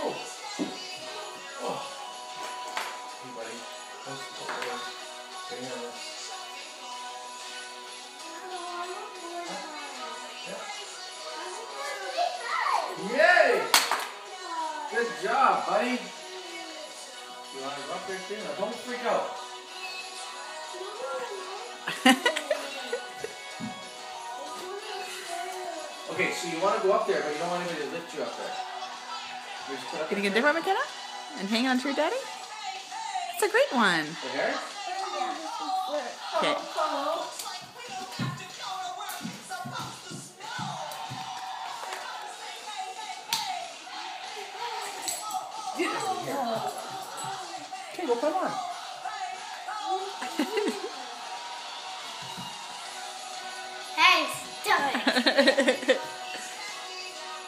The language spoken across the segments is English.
Oh. Oh. Hey, buddy. Close the door. Getting on this. Yay! Good job, buddy. You want to go up there too? Now, don't freak out. Okay, so you want to go up there, but you don't want anybody to lift you up there. Can you get different, McKenna? And hang on to your daddy? It's a great one. The hair? Okay. Get over here. Okay, well, come on. Hey, stop it.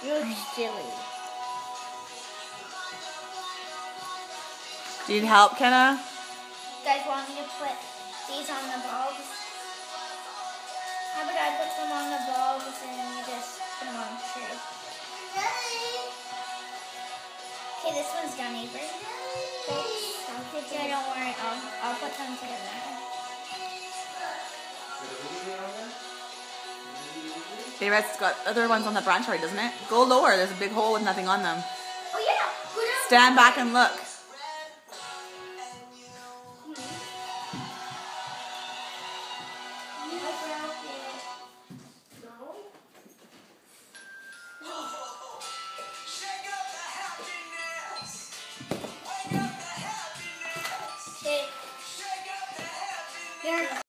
You're silly. Do you need help, Kenna? You guys want me to put these on the bulbs? How about I put them on the bulbs and you just put them on the tree? Okay, this one's done, Avery. Yeah, don't worry. I'll put them together. The rest got other ones on the branch already, doesn't it? Go lower. There's a big hole with nothing on them. Oh yeah. Stand back and look.